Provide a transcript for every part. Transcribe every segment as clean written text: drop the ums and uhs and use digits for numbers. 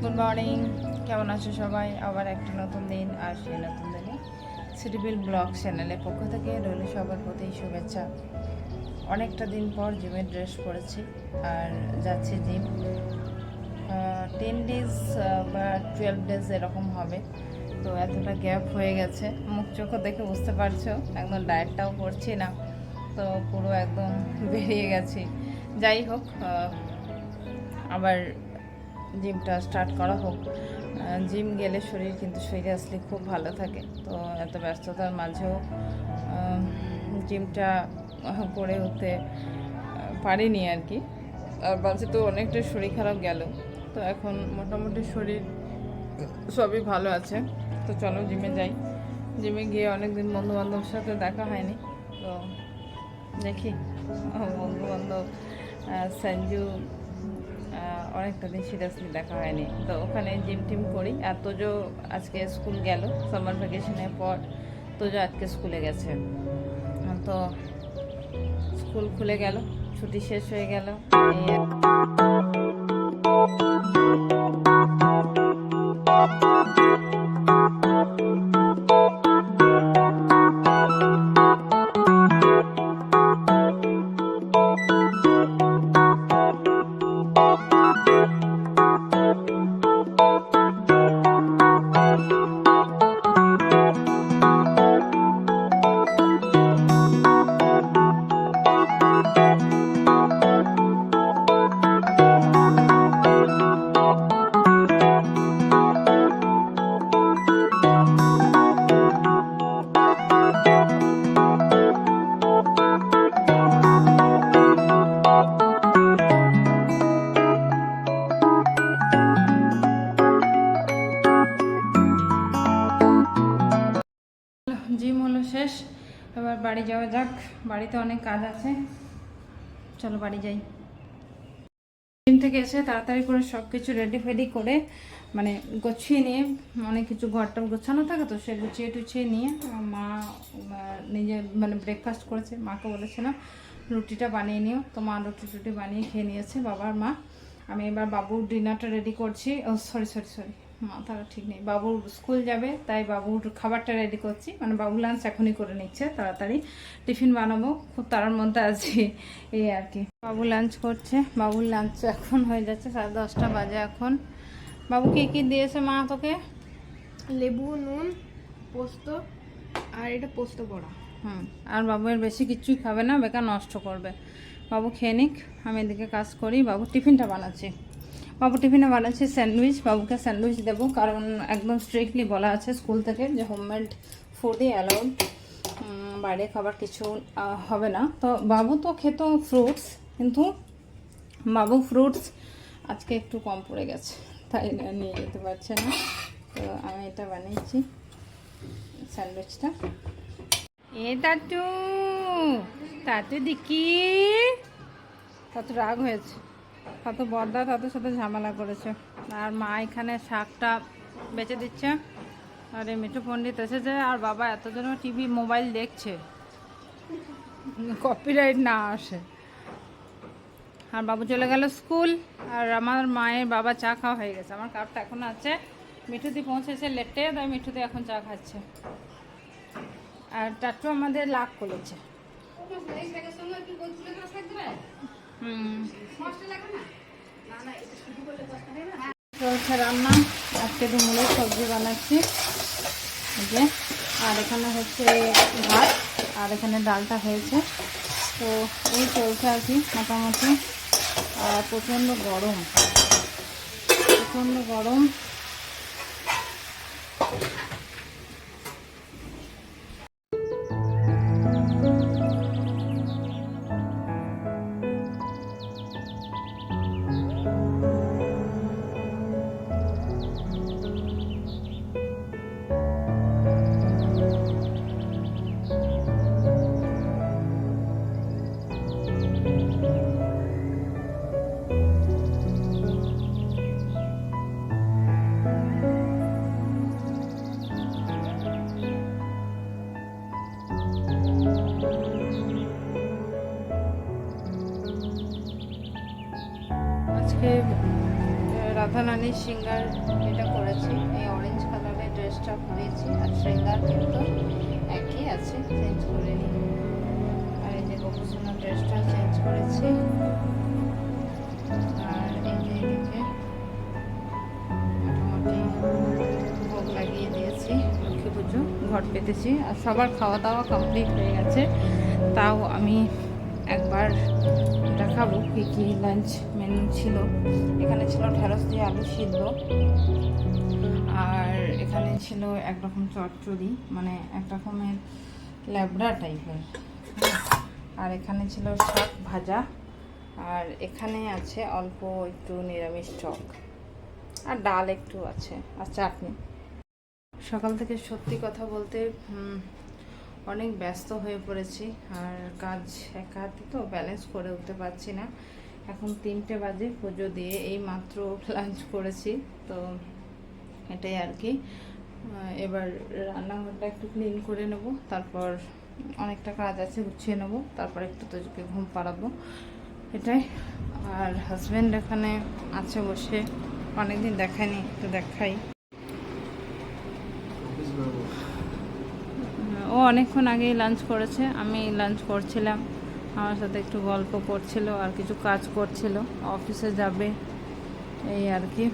Good morning, কেমন আছো সবাই? আবার একটা নতুন দিন আর সেই নতুন দিনে সিটিবিল ব্লগ চ্যানেলের পক্ষ থেকে রইল সবার প্রতি শুভেচ্ছা। অনেকটা দিন পর জিমের ড্রেস পরেছি আর যাচ্ছি জিম। 10 ডেজ বা 12 ডেজ এরকম হবে। তো এতটা গ্যাপ হয়ে গেছে, মুখ চোখও দেখে বুঝতে পারছো, একদম ডায়েটটাও করছি না, তো পুরো একদম বেরিয়ে গেছি। যাই হোক, আবার জিমটা স্টার্ট করা হোক। জিম গেলে শরীর কিন্তু সিরিয়াসলি খুব ভালো থাকে। তো এত ব্যস্ততার মাঝেও জিমটা করে উঠতে পারিনি আর কি। আর মাঝে তো অনেকটা শরীর খারাপ গেল, তো এখন মোটামুটি শরীর সবই ভালো আছে। তো চলো জিমে যাই। জিমে গিয়ে অনেকদিন বন্ধুবান্ধবের সাথে দেখা হয়নি, তো দেখি বন্ধুবান্ধব সঞ্জু অনেকটা দিন সিরিয়াসলি দেখা হয়নি, তো ওখানে জিম টিম করি। আর তোজো আজকে স্কুল গেল সামার ভ্যাকেশনের পর। তোজো আজকে স্কুলে গেছে, তো স্কুল খুলে গেল, ছুটি শেষ হয়ে গেল। জিম হলো শেষ, এবার বাড়ি যাওয়া যাক। বাড়িতে অনেক কাজ আছে, চলো বাড়ি যাই। জিম থেকে এসে তাড়াতাড়ি করে সব কিছু রেডি ফেডি করে, মানে গুছিয়ে নিয়ে, অনেক কিছু ঘরটা গোছানো থাকে, তো সে গুছিয়ে টুছিয়ে নিয়ে মা নিজে মানে ব্রেকফাস্ট করেছে। মাকে বলেছিলাম রুটিটা বানিয়ে নিও, তো মা রুটি টুটি বানিয়ে খেয়ে নিয়েছে, বাবার মা। আমি এবার বাবুর ডিনারটা রেডি করছি। ও সরি, মাথাটা ঠিক নেই। বাবুর স্কুল যাবে, তাই বাবুর খাবারটা রেডি করছি, মানে বাবুর লাঞ্চ এখনই করে নিচ্ছে। তাড়াতাড়ি টিফিন বানাবো, খুব তাড়ার মধ্যে আছি এই আর কি। বাবু লাঞ্চ করছে, বাবুর লাঞ্চ এখন হয়ে যাচ্ছে, 10:30 বাজে এখন। বাবু কি দিয়েছে মা তোকে? লেবু, নুন, পোস্ত, আর এটা পোস্ত বড়া। আর বাবু এর বেশি কিছুই খাবে না, বেকার নষ্ট করবে। বাবু খেয়ে নিক, আমি এদিকে কাজ করি। বাবু টিফিনটা বানাচ্ছি। বাবু টিফিনে বানাচ্ছি স্যান্ডউইচ। বাবুকে স্যান্ডউইচ দেবো, কারণ একদম স্ট্রিক্টলি বলা আছে স্কুল থেকে যে হোমমেড ফুডই অ্যালাউড, বাইরে খাবার কিছু হবে না। তো বাবু তো খেত ফ্রুটস, কিন্তু বাবু ফ্রুটস আজকে একটু কম পড়ে গেছে, তাই নিয়ে যেতে পারছে না। তো আমি এটা বানিয়েছি স্যান্ডউইচটা। তাতু দেখি কত রাগ হয়েছে, কত বর্দা তাদের সাথে ঝামেলা করেছে। আর মা এখানে শাকটা বেচে দিচ্ছে, আর এই মিঠু পণ্ডিত এসেছে, আর বাবা এতজন টিভি মোবাইল দেখছে, কপিরাইট না আসে। আর বাবু চলে গেল স্কুল, আর আমার মায়ের বাবা চা খাওয়া হয়ে গেছে। আমার কাপটা এখন আছে, মিঠুদি পৌঁছেছে লেটে, তাই মিঠুদি এখন চা খাচ্ছে। আর টাটু আমাদের লাভ করেছে। চলছে রান্না, আজকে মূলের সবজি বানাচ্ছি যে। আর এখানে হচ্ছে ভাত, আর এখানে ডালটা হয়েছে। তো এই চলছে আর কি মোটামুটি। প্রচণ্ড গরম। রাধা রানীর সিঙ্গার এটা করেছি, এই অরেঞ্জ কালারের ড্রেসটা পরেছি, আর সিঙ্গার কিন্তু একই আছে, চেঞ্জ করিনি। আর এই যে গোপুসোনার ড্রেসটা চেঞ্জ করেছি, আর এই যে এদিকে মোটামুটি ভোগ লাগিয়ে দিয়েছি, লক্ষ্মী পুজো ঘট পেতেছি, আর সবার খাওয়া দাওয়া কমপ্লিট হয়ে গেছে। তাও আমি একবার দেখাবো কী কী লাঞ্চ মেনু ছিল। এখানে ছিল ঢেঁড়স দিয়ে আলু সিদ্ধ, আর এখানে ছিল একরকম চচ্চড়ি, মানে এক রকমের ল্যাবড়া টাইপের, আর এখানে ছিল শাক ভাজা, আর এখানে আছে অল্প একটু নিরামিষ টক, আর ডাল একটু আছে, আর চাটনি। সকাল থেকে সত্যি কথা বলতে অনেক ব্যস্ত হয়ে পড়েছি, আর কাজ একা হাতে তো ব্যালেন্স করে উঠতে পারছি না। এখন 3টে বাজে, পুজো দিয়ে এই মাত্র লাঞ্চ করেছি, তো এটাই আর কি। এবার রান্নাঘরটা একটু ক্লিন করে নেব, তারপর অনেকটা কাজ আছে গুছিয়ে নেব, তারপর একটু তোকে ঘুম পাড়াবো, এটাই। আর হাজব্যান্ড এখানে আছে বসে, অনেকদিন দেখায়নি, একটু দেখাই। ও অনেকক্ষণ আগেই লাঞ্চ করেছে, আমি লাঞ্চ করছিলাম, আমার সাথে একটু গল্প করছিল আর কিছু কাজ করছিল, অফিসে যাবে এই আর কি।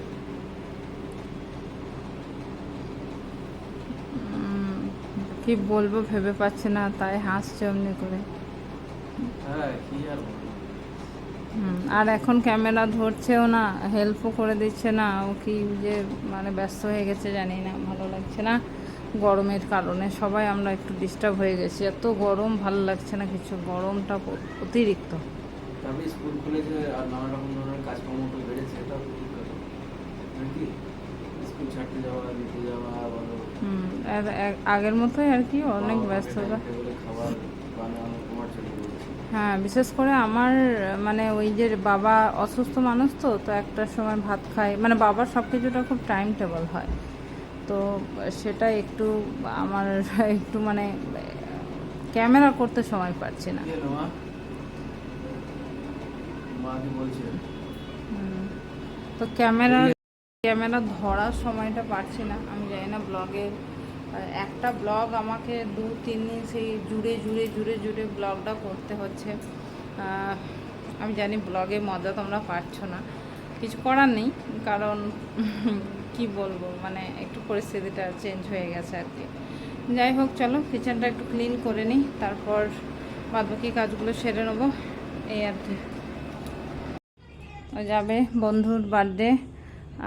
কি বলবো ভেবে পাচ্ছি না, তাই হাসছে অমনি করে। আর এখন ক্যামেরা ধরছেও না, হেল্পও করে দিচ্ছে না, ও কি যে মানে ব্যস্ত হয়ে গেছে জানি না, ভালো লাগছে না গরমের কারণে। সবাই আমরা একটু ডিস্টার্ব হয়ে গেছি, এত গরম, ভালো লাগছে না কিছু, গরমটা অতিরিক্ত। তবে স্কুল খুলেছে আর নানা রকম ধরনের কাজকর্ম বেড়েছে, এটা ঠিক কথা নাকি? স্কুল ছাড়তে যাওয়া, দিতে যাওয়া, বলো আর আগের মতোই আর কি, অনেক ব্যস্ততা। খাবার বানানো তোমার চলে গেছে। হ্যাঁ, বিশেষ করে আমার মানে ওই যে বাবা অসুস্থ মানুষ, তো তো একটার সময় ভাত খায়, মানে বাবার সব কিছুটা খুব টাইম টেবল হয়, তো সেটা একটু আমার একটু মানে ক্যামেরা করতে সময় পাচ্ছি না। তো ক্যামেরা ধরার সময়টা পাচ্ছি না, আমি জানি না ব্লগের একটা ব্লগ আমাকে 2-3 দিন সেই জুড়ে জুড়ে জুড়ে জুড়ে ব্লগটা করতে হচ্ছে। আমি জানি ব্লগে মজা তোমরা পাচ্ছ না, কিছু করার নেই, কারণ কি বলবো, মানে একটু পরিস্থিতিটা চেঞ্জ হয়ে গেছে আর কি। যাই হোক, চলো কিচেনটা একটু ক্লিন করে নিই, তারপর বাদবাকি কাজগুলো সেরে নেবো, এই আর কি। ও যাবে বন্ধুর বার্থডে,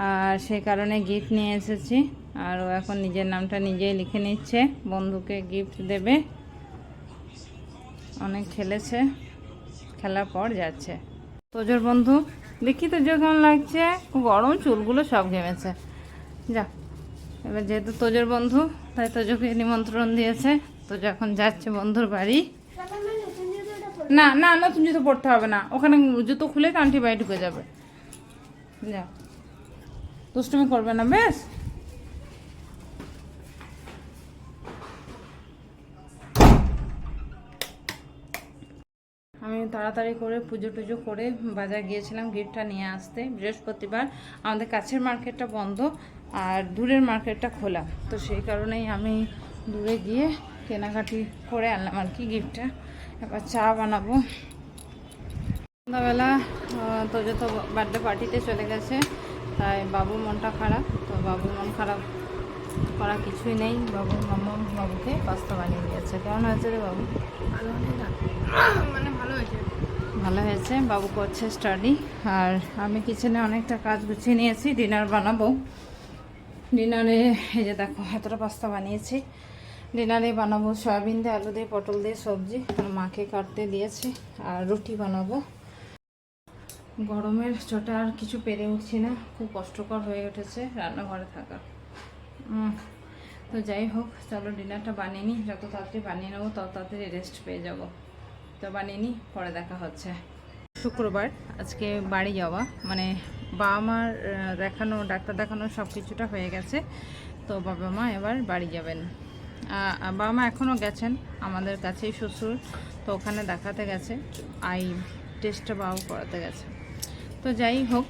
আর সেই কারণে গিফট নিয়ে এসেছি, আর ও এখন নিজের নামটা নিজেই লিখে নিচ্ছে, বন্ধুকে গিফট দেবে। অনেক খেলেছে, খেলার পর যাচ্ছে। তোজোর বন্ধু, দেখি তোজো কেমন লাগছে, গরম চুলগুলো সব ঘেমেছে। যা, এবার যেহেতু তোজোর বন্ধু, তাই তোজোকে নিমন্ত্রণ দিয়েছে, তোজো এখন যাচ্ছে বন্ধুর বাড়ি। না না, নতুন জুতো পরতে হবে না, ওখানে জুতো খুলে কান্টি বাড়ি ঢুকে যাবে। যা, দুষ্টুমি করবে না বেশ। আমি তাড়াতাড়ি করে পুজো টুজো করে বাজার গিয়েছিলাম গিফটটা নিয়ে আসতে। বৃহস্পতিবার আমাদের কাছের মার্কেটটা বন্ধ, আর দূরের মার্কেটটা খোলা, তো সেই কারণেই আমি দূরে গিয়ে কেনাকাটি করে আনলাম আর কি গিফটটা। এবার চা বানাবো। সন্ধ্যাবেলা তোজো তো বার্থডে পার্টিতে চলে গেছে, তাই বাবুর মনটা খারাপ, তো বাবুর মন খারাপ করা কিছুই নেই। বাবুর মাম্মা বাবুকে পাস্তা বানিয়ে দিয়েছে। কেমন হয়েছে রে বাবু? মানে ভালো হয়েছে, ভালো হয়েছে। বাবু করছে স্টাডি, আর আমি কিচেনে অনেকটা কাজ গুছিয়ে নিয়েছি, ডিনার বানাবো। ডিনারে এই যে দেখো এতটা পাস্তা বানিয়েছি। ডিনারে বানাবো সয়াবিন দিয়ে, আলু দিয়ে, পটল দিয়ে সবজি, আর মাকে কাটতে দিয়েছি, আর রুটি বানাবো। গরমের চোটে আর কিছু পেরে উঠছি না, খুব কষ্টকর হয়ে উঠেছে রান্নাঘরে থাকা। তো যাই হোক, চলো ডিনারটা বানিয়ে নিই, যত তাড়াতাড়ি বানিয়ে নেবো তত তাড়াতাড়ি রেস্ট পেয়ে যাব। তো বানিয়ে নিই, পরে দেখা হচ্ছে। শুক্রবার, আজকে বাড়ি যাওয়া, মানে বাবা মার দেখানো, ডাক্তার দেখানো সব কিছুটা হয়ে গেছে, তো বাবা মা এবার বাড়ি যাবেন। বাবা মা এখনও গেছেন আমাদের কাছেই শ্বশুর, তো ওখানে দেখাতে গেছে, আই টেস্টটা বাবু করাতে গেছে। তো যাই হোক,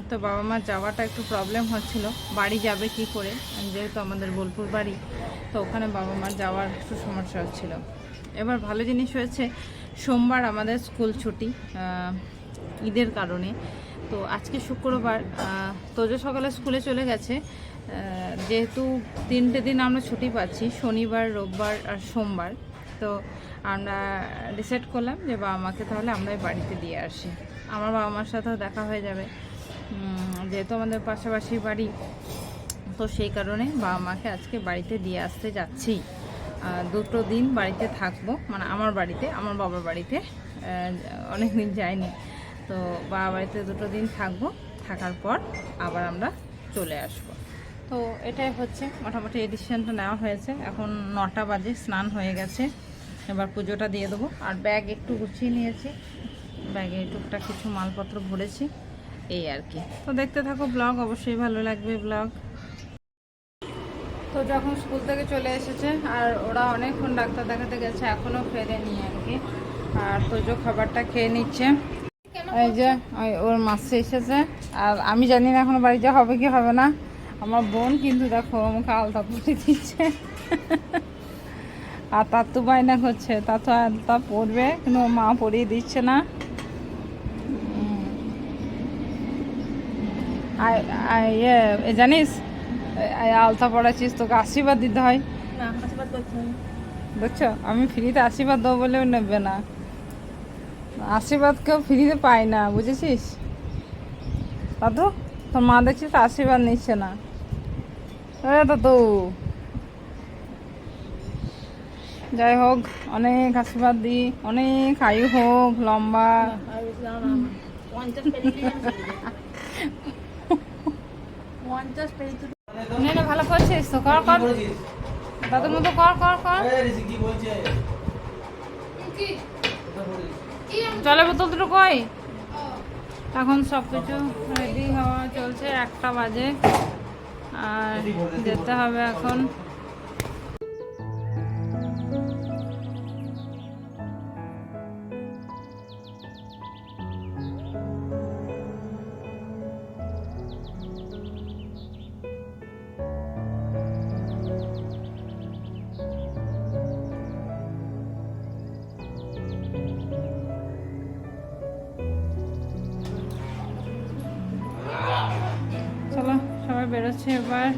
তো বাবা মার যাওয়াটা একটু প্রবলেম হচ্ছিল, বাড়ি যাবে কি করে, যেহেতু আমাদের বোলপুর বাড়ি, তো ওখানে বাবা মার যাওয়ার একটু সমস্যা হচ্ছিল। এবার ভালো জিনিস হয়েছে, সোমবার আমাদের স্কুল ছুটি ঈদের কারণে। তো আজকে শুক্রবার, তোজো সকালে স্কুলে চলে গেছে। যেহেতু 3টে দিন আমরা ছুটি পাচ্ছি, শনিবার, রোববার আর সোমবার, তো আমরা ডিসাইড করলাম যে বাবা মাকে তাহলে আমরাই বাড়িতে দিয়ে আসি। আমার বাবা মার সাথেও দেখা হয়ে যাবে, যেহেতু আমাদের পাশাপাশি বাড়ি, তো সেই কারণে বাবা মাকে আজকে বাড়িতে দিয়ে আসতে যাচ্ছি। 2টো দিন বাড়িতে থাকবো, মানে আমার বাড়িতে, আমার বাবার বাড়িতে অনেক দিন যাইনি, তো বাবা বাড়িতে 2টো দিন থাকবো, থাকার পর আবার আমরা চলে আসবো। তো এটাই হচ্ছে মোটামুটি এই ডিসিশনটা নেওয়া হয়েছে। এখন 9টা বাজে, স্নান হয়ে গেছে, এবার পুজোটা দিয়ে দেবো। আর ব্যাগ একটু গুছিয়ে নিয়েছি, ব্যাগে টুকটাক কিছু মালপত্র ভরেছি, এই আর কি। তো দেখতে থাকো ব্লগ, অবশ্যই ভালো লাগবে ব্লগ। তো যখন স্কুল থেকে চলে এসেছে, আর ওরা অনেকক্ষণ ডাক্তার দেখাতে গেছে, এখনও ফেরেনি আর কি। আর তোজো খাবারটা খেয়ে নিচ্ছে, এই যে ওর মাসে এসেছে। আর আমি জানি না এখনো বাড়ি যাওয়া হবে কি হবে না। আমার বোন কিন্তু দেখো আমাকে আলতা পরিয়ে দিচ্ছে, আর তার তো বায়না করছে, তা তো আলতা পরবে, কিন্তু ওর মা পরিয়ে দিচ্ছে না। ইয়ে জানিস, আলতা পড়াচ্ছিস, তোকে আশীর্বাদ দিতে হয়, দেখছো? আমি ফ্রিতে আশীর্বাদ দেবো বলেও নেবে না, আশীর্বাদ কেউ ফ্রিতে পায় না, বুঝেছিস দাদু? তোর মা দেখছিস আশীর্বাদ নিচ্ছে না, দাদু। যাই হোক, অনেক আশীর্বাদ দিই, অনেক আয়ু হোক, লম্বা। ভালো করছিস তো, কর কর, দাদুর মতো কর কর কর। জলের বোতল দুটো কই? এখন সব কিছু রেডি হওয়া চলছে, 1টা বাজে, আর যেতে হবে এখন। চলো, সবাই বেরোচ্ছে এবার।